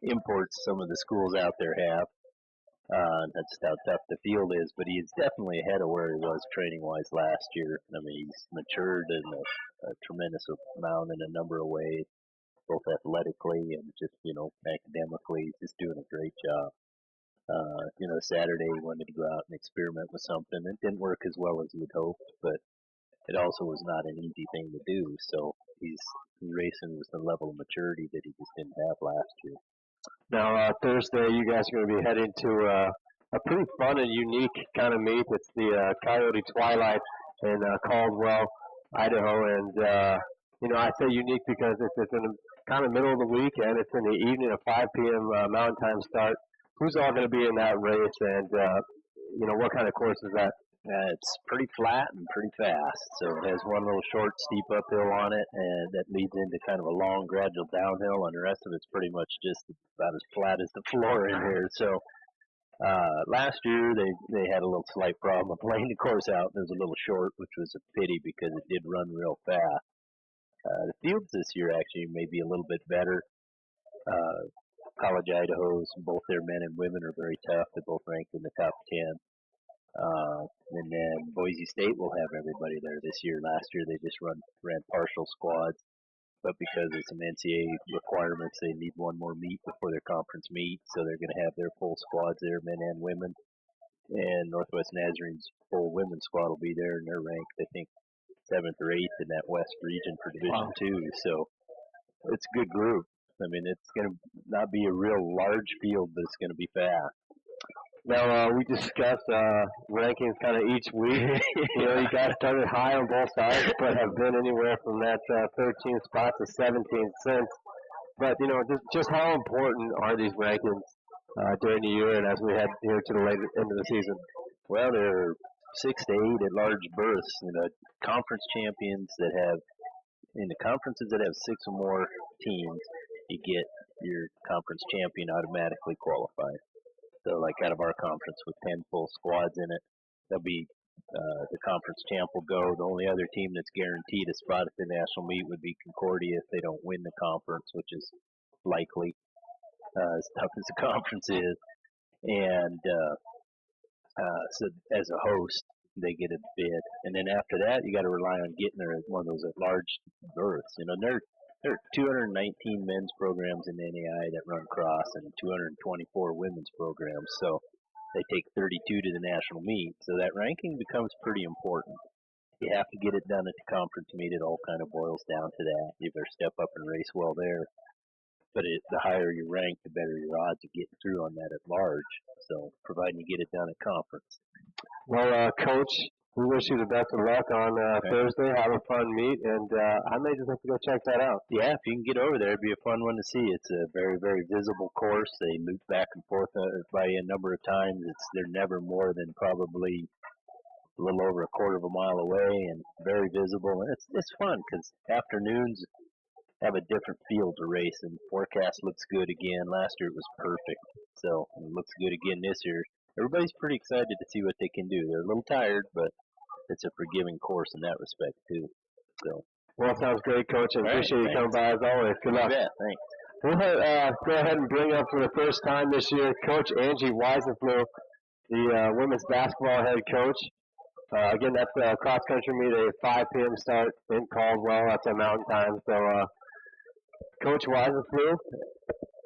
imports some of the schools out there have. That's how tough the field is, but he's definitely ahead of where he was training-wise last year. I mean, he's matured in a tremendous amount in a number of ways, both athletically and just, academically. He's just doing a great job. Saturday he wanted to go out and experiment with something. It didn't work as well as he had hoped, but it also was not an easy thing to do. So he's racing with a level of maturity that he just didn't have last year. Now, Thursday, you guys are going to be heading to a pretty fun and unique kind of meet. It's the Coyote Twilight in Caldwell, Idaho. And, I say unique because it's in the kind of middle of the week, and it's in the evening at 5 p.m. Mountain Time start. Who's all going to be in that race, and, what kind of course is that? It's pretty flat and pretty fast. So it has one little short, steep uphill on it, and that leads into kind of a long, gradual downhill, and the rest of it's pretty much just about as flat as the floor in here. So last year they had a little slight problem of laying the course out. It was a little short, which was a pity because it did run real fast. The fields this year actually may be a little bit better. College Idaho's, both their men and women, are very tough. They're both ranked in the top 10. And then Boise State will have everybody there this year. Last year they just ran partial squads, but because of some NCAA requirements, they need one more meet before their conference meet, so they're going to have their full squads there, men and women. And Northwest Nazarene's full women's squad will be there, and they're ranked, I think, 7th or 8th in that West region for Division II. So it's a good group. I mean, it's going to not be a real large field, but it's going to be fast. Now, we discussed rankings kind of each week. You guys started high on both sides, but have been anywhere from that 13th spot to 17th since. But, just how important are these rankings during the year and as we head here to the late end of the season? Well, there are 6 to 8 at large berths. Conference champions that have, in the conferences that have 6 or more teams, you get your conference champion automatically qualified. So, like out of our conference with 10 full squads in it, there'll be the conference champ will go. The only other team that's guaranteed a spot at the national meet would be Concordia if they don't win the conference, which is likely, as tough as the conference is. And so, as a host, they get a bid. And then after that, you got to rely on getting there as one of those at-large berths. There are 219 men's programs in the NAI that run cross and 224 women's programs. So they take 32 to the national meet. So that ranking becomes pretty important. You have to get it done at the conference meet. It all kind of boils down to that. You better step up and race well there. But the higher you rank, the better your odds of getting through on that at large. So providing you get it done at conference. Well, Coach, we wish you the best of luck on Thursday. Have a fun meet, and I may just have to go check that out. Yeah, if you can get over there, it'd be a fun one to see. It's a very, very visible course. They loop back and forth by a number of times. They're never more than probably a little over a quarter of a mile away, and very visible. And it's fun because afternoons have a different feel to race, and forecast looks good again. Last year it was perfect, so it looks good again this year. Everybody's pretty excited to see what they can do. They're a little tired, but it's a forgiving course in that respect, too. So, well, sounds great, Coach. I appreciate you coming by as always. Good luck. Yeah, thanks. We'll go ahead and bring up for the first time this year Coach Angie Weisenflew, the women's basketball head coach. Again, that's a cross-country meet, a 5 p.m. start in Caldwell. That's a mountain time. So, Coach Weisenflew,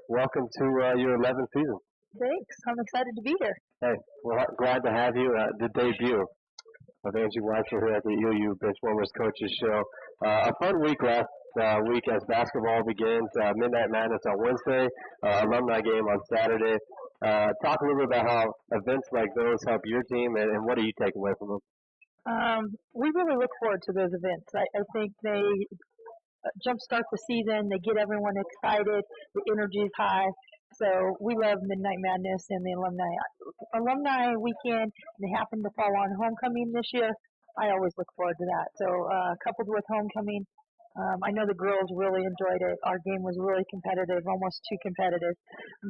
welcome to your 11th season. Thanks. I'm excited to be here. Hey, we're glad to have you. The debut of Angie Weiser here at the EOU Benchwarmers Coaches Show. A fun week last week as basketball begins. Midnight Madness on Wednesday, alumni game on Saturday. Talk a little bit about how events like those help your team, and what do you take away from them? We really look forward to those events. I think they jumpstart the season. They get everyone excited. The energy is high. So we love Midnight Madness and the alumni weekend. They happen to fall on homecoming this year. I always look forward to that. So coupled with homecoming, I know the girls really enjoyed it. Our game was really competitive, almost too competitive.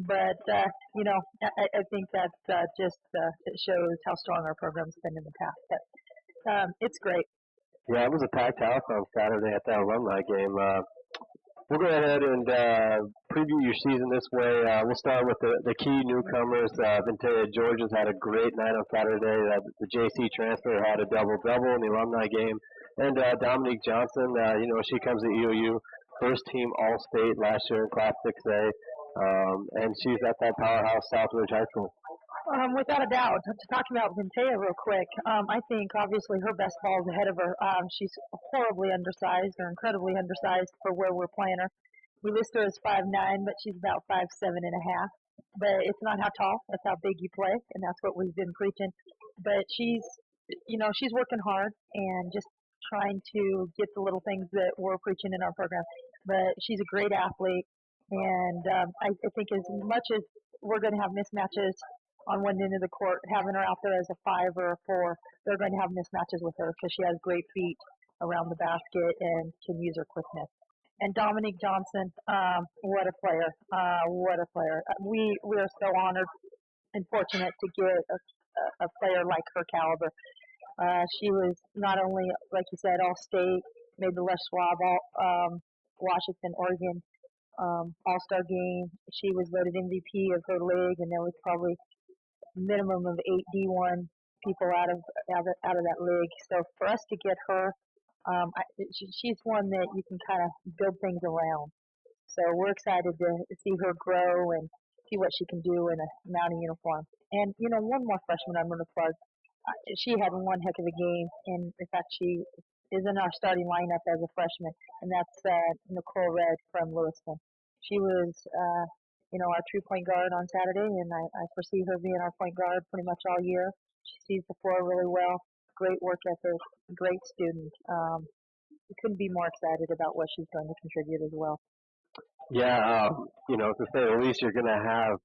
But I think that just it shows how strong our program's been in the past. But it's great. Yeah, it was a packed house on Saturday at that alumni game. we'll go ahead and preview your season this way. We'll start with the key newcomers. Ventura Georgia's had a great night on Saturday. The JC transfer had a double-double in the alumni game. And Dominique Johnson, she comes to EOU, first-team All-State last year in Class 6A. And she's at that powerhouse Southridge High School. Without a doubt. To talk about Ventea real quick, I think obviously her best ball is ahead of her. She's horribly undersized or incredibly undersized for where we're playing her. We list her as 5'9", but she's about 5'7" and a half. But it's not how tall, it's how big you play, and that's what we've been preaching. But she's working hard and just trying to get the little things that we're preaching in our program. But she's a great athlete, and I think as much as we're going to have mismatches on one end of the court, having her out there as a 5 or a 4, they're going to have mismatches with her because she has great feet around the basket and can use her quickness. And Dominique Johnson, what a player, what a player. We are so honored and fortunate to get a player like her caliber. She was not only, like you said, All-State, made the Les Schwab, Washington, Oregon All-Star game. She was voted MVP of her league, and there was probably minimum of 8 D1 people out of that league. So for us to get her, she's one that you can kind of build things around. So we're excited to see her grow and see what she can do in a Mountie uniform. And one more freshman I'm going to plug. She had one heck of a game, and in fact she is in our starting lineup as a freshman, and that's Nicole Red from Lewiston. She was our true point guard on Saturday, and I foresee her being our point guard pretty much all year. She sees the floor really well, great work ethic, great student. We couldn't be more excited about what she's going to contribute as well. Yeah, to say the least, you're going to have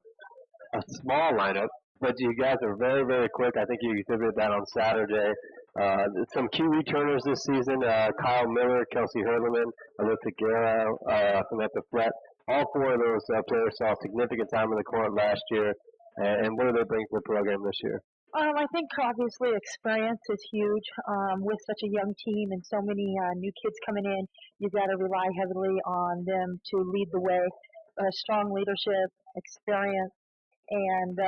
a small lineup, but you guys are very, very quick. I think you exhibited that on Saturday. Some key returners this season, Kyle Miller, Kelsey Herleman, Alyssa Guerra, Samantha Flett. All 4 of those players saw significant time in the court last year. And what do they bring to the program this year? I think obviously experience is huge. With such a young team and so many new kids coming in, you've got to rely heavily on them to lead the way. Strong leadership, experience, and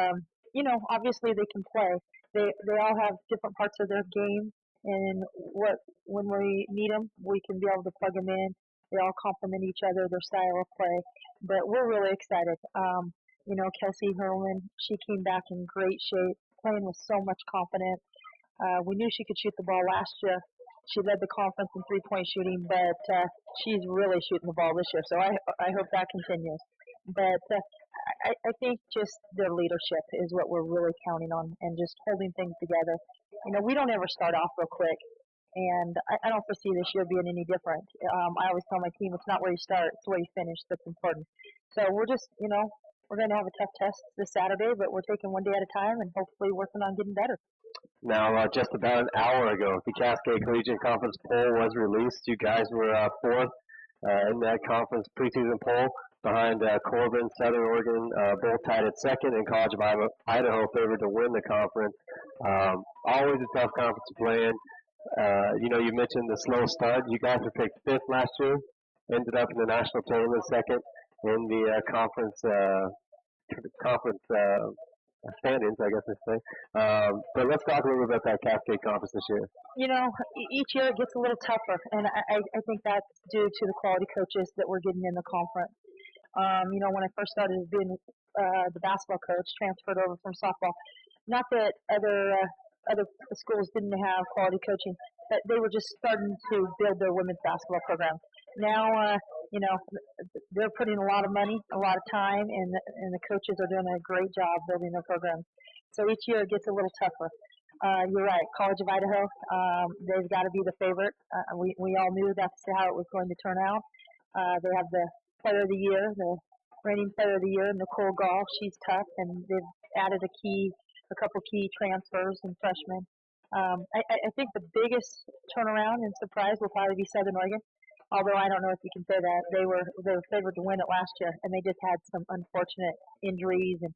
obviously they can play. They all have different parts of their game, and when we need them, we can be able to plug them in. They all complement each other, their style of play. But we're really excited. Kelsey Herman, she came back in great shape, playing with so much confidence. We knew she could shoot the ball last year. She led the conference in three-point shooting, but she's really shooting the ball this year. So I hope that continues. But I think just their leadership is what we're really counting on, and just holding things together. We don't ever start off real quick. And I don't foresee this year being any different. I always tell my team, it's not where you start, it's where you finish that's important. So we're just, we're going to have a tough test this Saturday, but we're taking one day at a time and hopefully working on getting better. Now, just about an hour ago, the Cascade Collegiate Conference poll was released. You guys were 4th in that conference preseason poll, behind Corbin, Southern Oregon, both tied at 2nd, and College of Idaho favored to win the conference. Always a tough conference to play in. You mentioned the slow start. You guys were picked 5th last year, ended up in the national tournament 2nd in the conference standings, I guess I say. But let's talk a little bit about that Cascade Conference this year. Each year it gets a little tougher, and I think that's due to the quality coaches that we're getting in the conference. When I first started being the basketball coach, transferred over from softball. Not that other schools didn't have quality coaching, but they were just starting to build their women's basketball program. Now, they're putting a lot of money, a lot of time, and the coaches are doing a great job building their programs. So each year it gets a little tougher. You're right, College of Idaho, they've got to be the favorite. We all knew that's how it was going to turn out. They have the player of the year, the reigning player of the year, Nicole Gall. She's tough, and they've added a couple key transfers and freshmen. I think the biggest turnaround and surprise will probably be Southern Oregon. Although I don't know if you can say that. They were favored to win it last year, and they just had some unfortunate injuries and